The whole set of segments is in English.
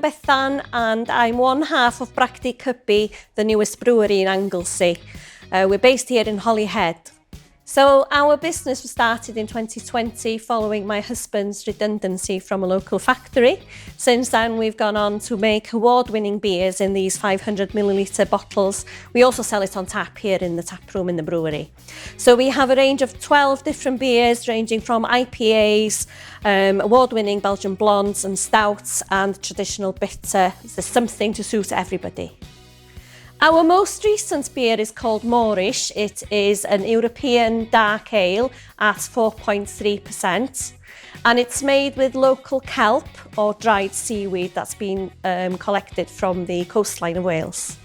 Bethan and I'm one half of Bragdy Cybi, the newest brewery in Anglesey. We're based here in Holyhead. So our business was started in 2020 following my husband's redundancy from a local factory. Since then we've gone on to make award-winning beers in these 500ml bottles. We also sell it on tap here in the tap room in the brewery. So we have a range of 12 different beers ranging from IPAs, award-winning Belgian blondes and stouts and traditional bitter. There's something to suit everybody. Our most recent beer is called Moorish. It is an European dark ale at 4.3%, and it's made with local kelp or dried seaweed that's been collected from the coastline of Wales.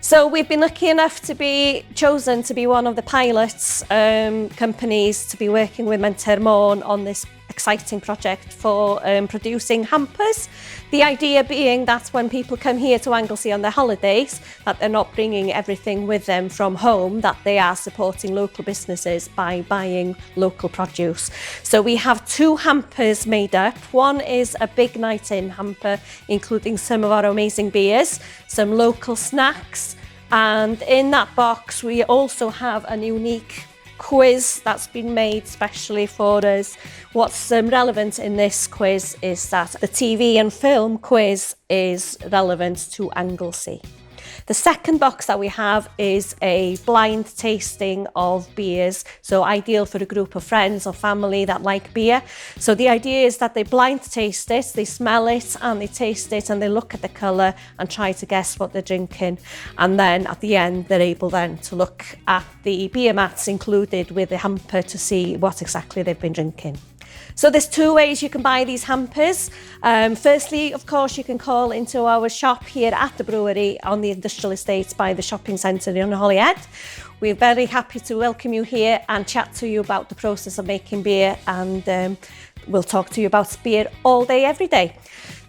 So we've been lucky enough to be chosen to be one of the pilots companies to be working with Menter on this exciting project for producing hampers. The idea being that when people come here to Anglesey on their holidays, that they're not bringing everything with them from home, that they are supporting local businesses by buying local produce. So we have 2 hampers made up. One is a big night in hamper, including some of our amazing beers, some local snacks, and in that box we also have a unique quiz that's been made specially for us. What's relevant in this quiz is that the TV and film quiz is relevant to Anglesey. The second box that we have is a blind tasting of beers, so ideal for a group of friends or family that like beer. So the idea is that they blind taste it, they smell it and they taste it and they look at the colour and try to guess what they're drinking. And then at the end they're able then to look at the beer mats included with the hamper to see what exactly they've been drinking. So there's 2 ways you can buy these hampers. Firstly, of course, you can call into our shop here at the brewery on the industrial estate by the shopping centre in Holyhead. We're very happy to welcome you here and chat to you about the process of making beer, and we'll talk to you about beer all day, every day.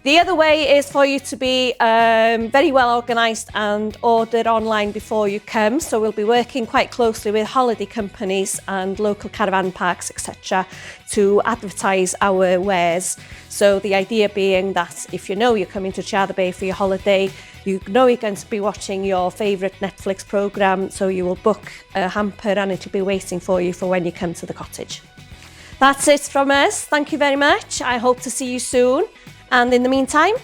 The other way is for you to be very well organised and order online before you come. So we'll be working quite closely with holiday companies and local caravan parks, etc., to advertise our wares. So the idea being that if you know you're coming to Chada Bay for your holiday, you know you're going to be watching your favourite Netflix programme, so you will book a hamper and it'll be waiting for you for when you come to the cottage. That's it from us. Thank you very much. I hope to see you soon. And in the meantime,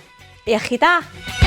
iechyd da!